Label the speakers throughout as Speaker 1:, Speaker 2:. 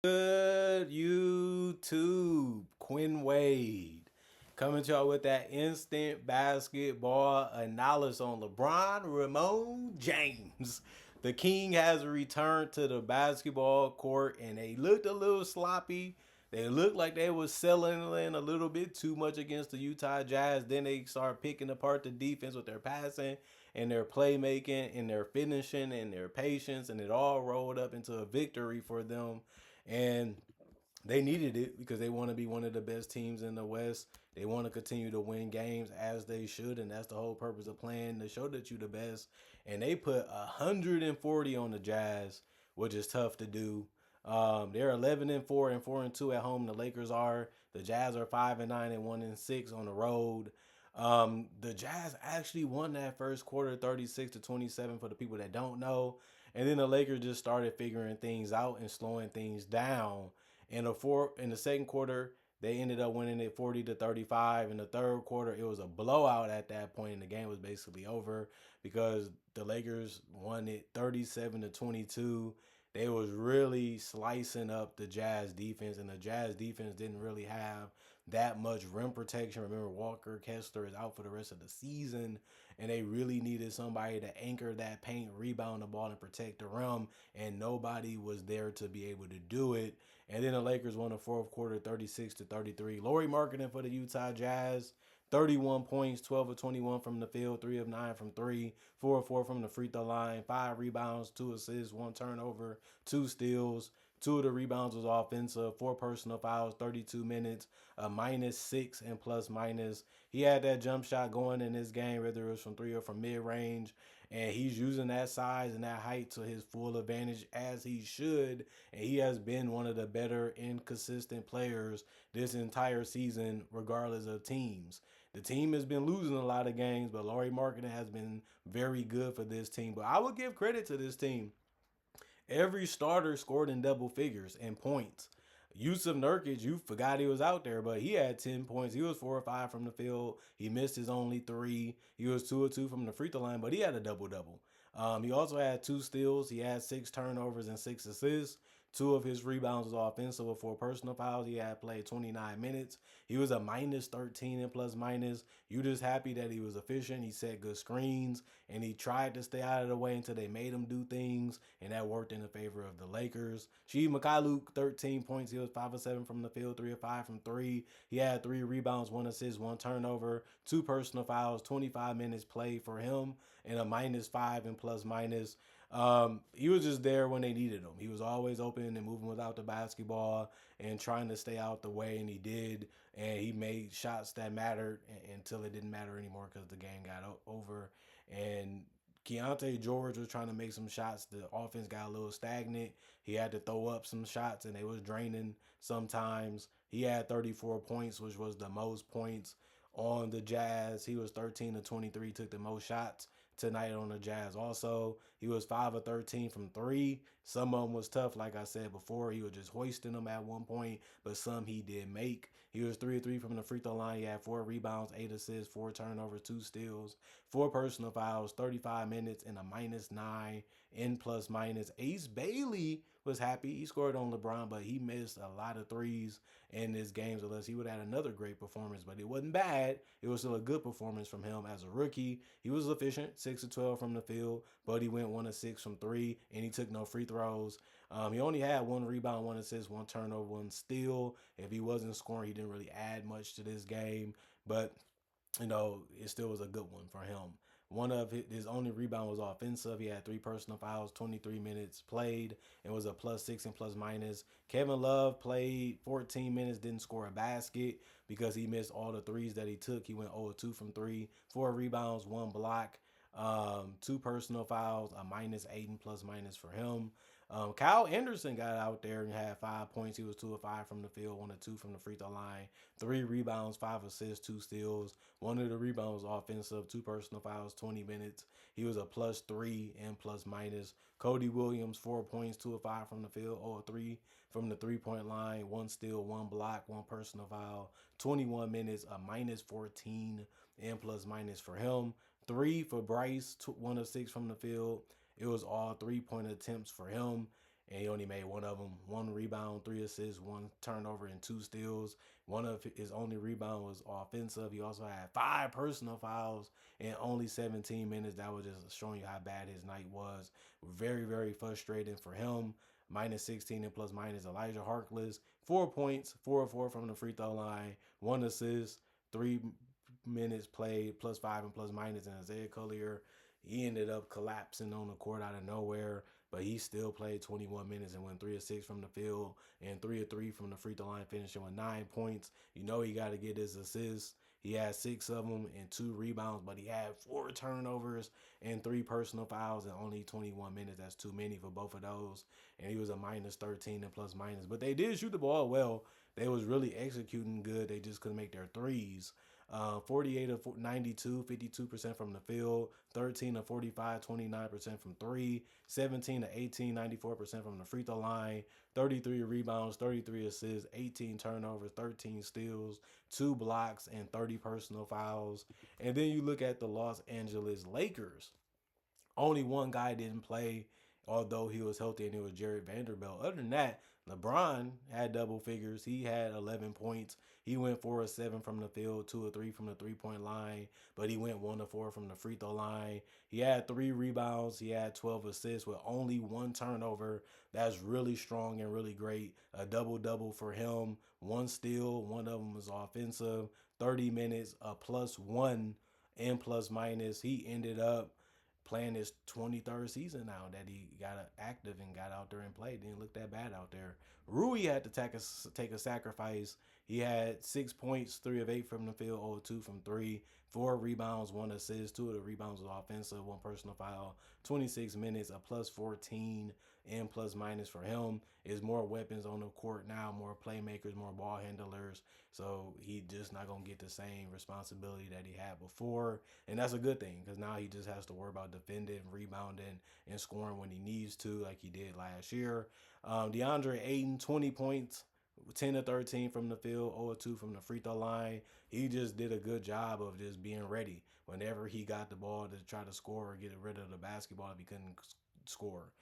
Speaker 1: Good YouTube, Quinn Wade coming to y'all with that instant basketball analysis on LeBron Ramon James. The King has returned to the basketball court and they looked a little sloppy. They looked like they was selling a little bit too much against the Utah Jazz. Then they started picking apart the defense with their passing and their playmaking and their finishing and their patience, and it all rolled up into a victory for them. And they needed it because they want to be one of the best teams in the West. They want to continue to win games as they should, and that's the whole purpose of playing to show that you the best. And they put 140 on the Jazz, which is tough to do. They're 11-4 and 4-2 at home. The Lakers are. The Jazz are 5-9 and 1-6 on the road. The Jazz actually won that first quarter 36-27 for the people that don't know. And then the Lakers just started figuring things out and slowing things down. In the second quarter, they ended up winning it 40-35. In the third quarter, it was a blowout at that point, and the game was basically over because the Lakers won it 37-22. They was really slicing up the Jazz defense, and the Jazz defense didn't really have that much rim protection. Remember, Walker Kessler is out for the rest of the season, and they really needed somebody to anchor that paint, rebound the ball, and protect the rim, and nobody was there to be able to do it. And then the Lakers won the fourth quarter 36-33. Lauri Markkanen for the Utah Jazz, 31 points, 12 of 21 from the field, 3 of 9 from 3, 4 of 4 from the free throw line, 5 rebounds, 2 assists, 1 turnover, 2 steals. 2 of the rebounds was offensive, 4 personal fouls, 32 minutes, a -6 and plus minus. He had that jump shot going in this game, whether it was from 3 or from mid range, and he's using that size and that height to his full advantage as he should. And he has been one of the better inconsistent players this entire season, regardless of teams. The team has been losing a lot of games, but Lauri Markkanen has been very good for this team. But I would give credit to this team. Every starter scored in double figures and points. Yusuf Nurkic, you forgot he was out there, but he had 10 points. He was 4 or 5 from the field. He missed his only 3. He was 2 or 2 from the free throw line, but he had a double double. He also had 2 steals. He had 6 turnovers and 6 assists. 2 of his rebounds was offensive with 4 personal fouls. He had played 29 minutes. He was a -13 and plus minus. You just happy that he was efficient. He set good screens, and he tried to stay out of the way until they made him do things, and that worked in the favor of the Lakers. Sheed Mykhailiuk, 13 points. He was 5 of 7 from the field, 3 of 5 from 3. He had 3 rebounds, 1 assist, 1 turnover, 2 personal fouls, 25 minutes played for him, and a -5 and plus minus. He was just there when they needed him. He was always open and moving without the basketball and trying to stay out the way, and he did. And he made shots that mattered until it didn't matter anymore because the game got over. And Keontae George was trying to make some shots. The offense got a little stagnant. He had to throw up some shots, and they was draining sometimes. He had 34 points, which was the most points on the Jazz. He was 13 of 23, took the most shots tonight on the Jazz. Also, he was 5 of 13 from 3. Some of them was tough, like I said before. He was just hoisting them at one point, but some he did make. He was 3 of 3 from the free throw line. He had 4 rebounds, 8 assists, 4 turnovers, 2 steals, 4 personal fouls, 35 minutes, and a -9 in plus minus. Ace Bailey was happy. He scored on LeBron, but he missed a lot of threes in this game, unless he would have had another great performance. But it wasn't bad. It was still a good performance from him as a rookie. He was efficient, 6 of 12 from the field, but he went 1 of 6 from 3, and he took no free throws. He only had 1 rebound, 1 assist, 1 turnover, 1 steal. If he wasn't scoring, he didn't really add much to this game, but it still was a good one for him. One of his only rebound was offensive. He had 3 personal fouls, 23 minutes played, and was a +6 and plus minus. Kevin Love played 14 minutes, didn't score a basket because he missed all the threes that he took. He went 0-2 from 3, 4 rebounds, 1 block, 2 personal fouls, a -8 and plus minus for him. Kyle Anderson got out there and had 5 points. He was 2 of 5 from the field, 1 of 2 from the free throw line, 3 rebounds, 5 assists, 2 steals. One of the rebounds was offensive, 2 personal fouls, 20 minutes. He was a +3 and plus minus. Cody Williams, 4 points, 2 of 5 from the field, 0 of 3 from the 3-point line, 1 steal, 1 block, 1 personal foul, 21 minutes, a -14 and plus minus for him. 3 for Bryce, 1 of 6 from the field. It was all 3-point attempts for him. and he only made one of them. 1 rebound, 3 assists, 1 turnover, and 2 steals. One of his only rebound was offensive. He also had 5 personal fouls in only 17 minutes. That was just showing you how bad his night was. Very, very frustrating for him. Minus 16 and plus minus Elijah Harkless. 4 points, 4 of 4 from the free throw line, 1 assist, 3 minutes played, plus 5 and plus minus. And Isaiah Collier, he ended up collapsing on the court out of nowhere, but he still played 21 minutes and went 3 of 6 from the field and 3 of 3 from the free throw line, finishing with 9 points. You know he got to get his assists. He had 6 of them and 2 rebounds, but he had 4 turnovers and 3 personal fouls in only 21 minutes. That's too many for both of those. And he was a minus 13 and plus minus. But they did shoot the ball well. They was really executing good. They just couldn't make their threes. 48 of 92, 52% from the field, 13 of 45, 29% from three, 17 of 18, 94% from the free throw line, 33 rebounds, 33 assists, 18 turnovers, 13 steals, 2 blocks, and 30 personal fouls. And then you look at the Los Angeles Lakers. Only one guy didn't play, although he was healthy, and it was Jared Vanderbilt. Other than that, LeBron had double figures. He had 11 points. He went 4 of 7 from the field, 2 of 3 from the 3 point line, but he went 1 of 4 from the free throw line. He had 3 rebounds. He had 12 assists with only 1 turnover. That's really strong and really great. A double double for him. 1 steal. One of them was offensive. 30 minutes, a +1 and plus minus. He ended up playing his 23rd season now that he got active and got out there and played. Didn't look that bad out there. Rui had to take a sacrifice. He had 6 points, 3 of 8 from the field, 0 of 2 from three, 4 rebounds, 1 assist. 2 of the rebounds was offensive, 1 personal foul. 26 minutes, a +14 and plus minus for him. Is more weapons on the court now, more playmakers, more ball handlers. So he just not gonna get the same responsibility that he had before, and that's a good thing because now he just has to worry about defending, rebounding, and scoring when he needs to, like he did last year. DeAndre Ayton, 20 points, 10 of 13 from the field, 0 of 2 from the free throw line. He just did a good job of just being ready whenever he got the ball to try to score or get rid of the basketball if he couldn't score.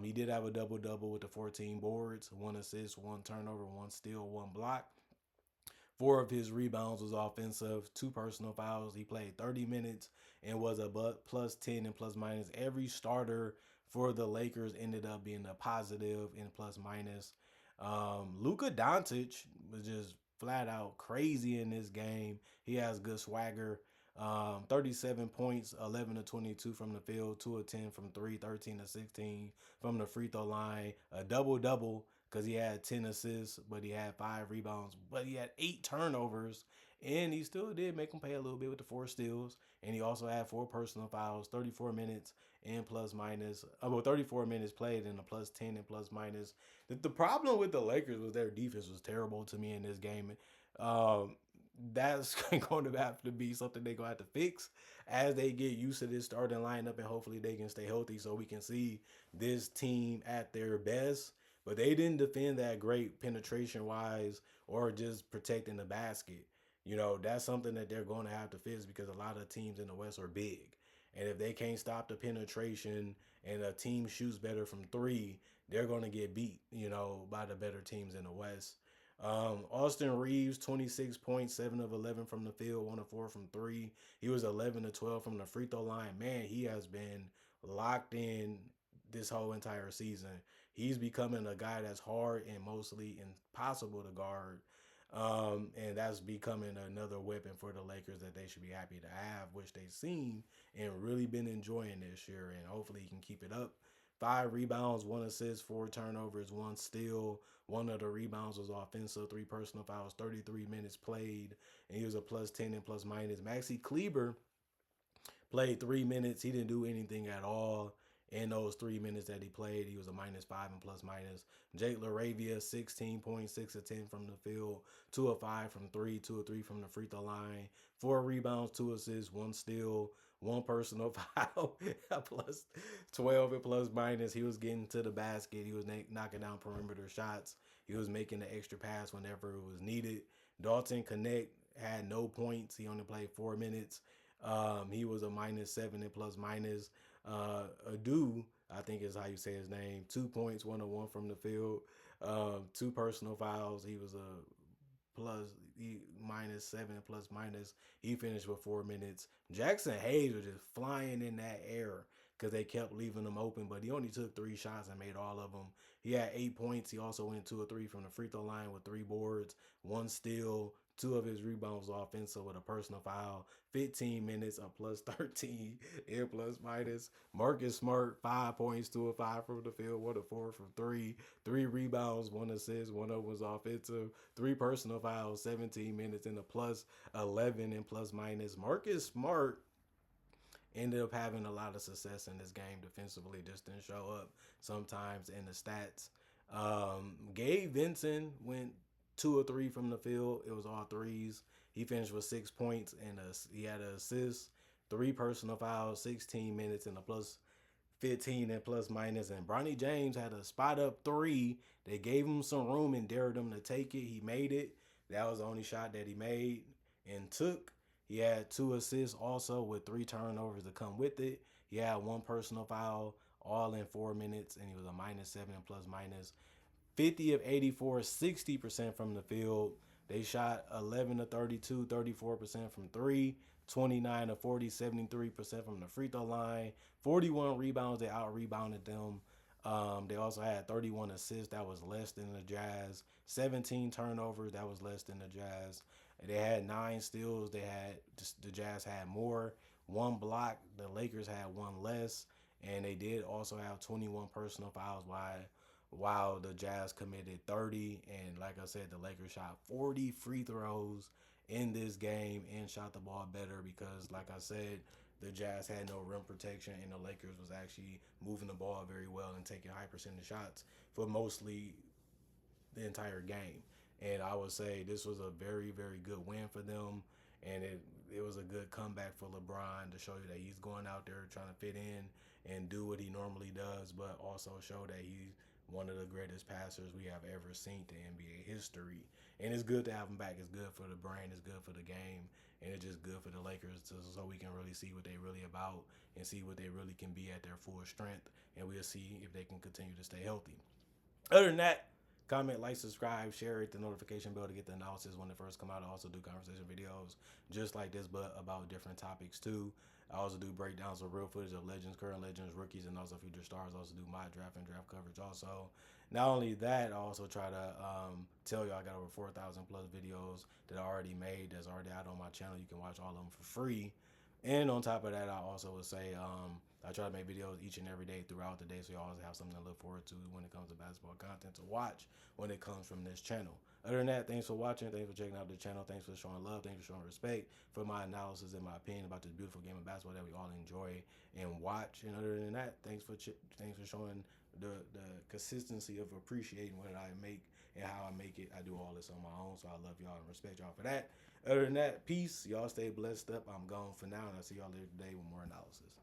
Speaker 1: He did have a double double with the 14 boards, 1 assist, 1 turnover, 1 steal, 1 block. 4 of his rebounds was offensive, 2 personal fouls. He played 30 minutes and was a +10 and plus minus. Every starter for the Lakers ended up being a positive and plus minus. Luka Doncic was just flat out crazy in this game. He has good swagger. 37 points, 11 to 22 from the field, 2 of 10 from three, 13 to 16 from the free throw line. A double double because he had 10 assists, but he had 5 rebounds, but he had 8 turnovers, and he still did make him pay a little bit with the 4 steals. And he also had 4 personal fouls, 34 minutes and plus minus. 34 minutes played and a +10 and plus minus. The problem with the Lakers was their defense was terrible to me in this game. Um, that's going to have to be something they're going to have to fix as they get used to this starting lineup, and hopefully they can stay healthy so we can see this team at their best. But they didn't defend that great penetration wise or just protecting the basket. That's something that they're going to have to fix because a lot of teams in the West are big. And if they can't stop the penetration and a team shoots better from three, they're going to get beat, by the better teams in the West. Austin Reeves, 26 points, 7 of 11 from the field, 1 of 4 from three. He was 11 to 12 from the free throw line. Man, he has been locked in this whole entire season. He's becoming a guy that's hard and mostly impossible to guard. And that's becoming another weapon for the Lakers that they should be happy to have, which they've seen and really been enjoying this year. And hopefully he can keep it up. 5 rebounds, 1 assist, 4 turnovers, 1 steal. One of the rebounds was offensive, 3 personal fouls, 33 minutes played, and he was a +10 and plus minus. Maxi Kleber played 3 minutes. He didn't do anything at all in those 3 minutes that he played. He was a -5 and plus minus. Jake LaRavia, 16 points, 6 of 10 from the field, 2 of 5 from three, 2 of 3 from the free throw line, 4 rebounds, 2 assists, 1 steal, 1 personal foul, a +12 and plus minus. He was getting to the basket. He was knocking down perimeter shots. He was making the extra pass whenever it was needed. Dalton Connect had no points. He only played 4 minutes. He was a -7 and plus minus. Adu I think is how you say his name. 2 points, 1 of 1 from the field. Two personal fouls. He was a plus -7 plus minus. He finished with 4 minutes. Jackson Hayes was just flying in that air because they kept leaving him open, but he only took 3 shots and made all of them. He had 8 points. He also went 2 or 3 from the free throw line with 3 boards, 1 steal. Two of his rebounds were offensive with a personal foul. 15 minutes, a plus 13 in plus minus. Marcus Smart, 5 points, 2 of 5 from the field, 1 of 4 from three. 3 rebounds, 1 assist, 1 of was offensive. 3 personal fouls, 17 minutes in the plus 11 and plus minus. Marcus Smart ended up having a lot of success in this game defensively, just didn't show up sometimes in the stats. Gabe Vincent went 2 or 3 from the field. It was all threes. He finished with 6 points and he had an assist, 3 personal fouls, 16 minutes in the plus 15 and plus minus. And Bronny James had a spot up three. They gave him some room and dared him to take it. He made it. That was the only shot that he made and took. He had 2 assists also with 3 turnovers to come with it. He had 1 personal foul all in 4 minutes, and he was a -7 and plus minus. 50 of 84, 60% from the field. They shot 11 of 32, 34% from three. 29 of 40, 73% from the free throw line. 41 rebounds, they out rebounded them. They also had 31 assists, that was less than the Jazz. 17 turnovers, that was less than the Jazz. They had 9 steals. The Jazz had more. 1 block, the Lakers had 1 less, and they did also have 21 personal fouls. While the Jazz committed 30, and like I said, the Lakers shot 40 free throws in this game and shot the ball better because, like I said, the Jazz had no rim protection, and the Lakers was actually moving the ball very well and taking high percentage shots for mostly the entire game. And I would say this was a very, very good win for them. And it was a good comeback for LeBron to show you that he's going out there trying to fit in and do what he normally does, but also show that he's one of the greatest passers we have ever seen in NBA history. And it's good to have him back. It's good for the brand. It's good for the game. And it's just good for the Lakers so we can really see what they really about and see what they really can be at their full strength. And we'll see if they can continue to stay healthy. Other than that, comment, like, subscribe, share it, the notification bell to get the analysis when it first come out. I also do conversation videos just like this, but about different topics too. I also do breakdowns of real footage of legends, current legends, rookies, and also future stars. I also do my draft and draft coverage also. Not only that, I also try to tell you I got over 4,000 plus videos that I already made that's already out on my channel. You can watch all of them for free. And on top of that, I also would say I try to make videos each and every day throughout the day, so you always have something to look forward to when it comes to basketball content to watch when it comes from this channel. Other than that, thanks for watching. Thanks for checking out the channel. Thanks for showing love. Thanks for showing respect for my analysis and my opinion about this beautiful game of basketball that we all enjoy and watch. And other than that, thanks for showing the consistency of appreciating what I make and how I make it. I do all this on my own, so I love y'all and respect y'all for that. Other than that, peace. Y'all stay blessed up. I'm gone for now, and I'll see y'all later today with more analysis.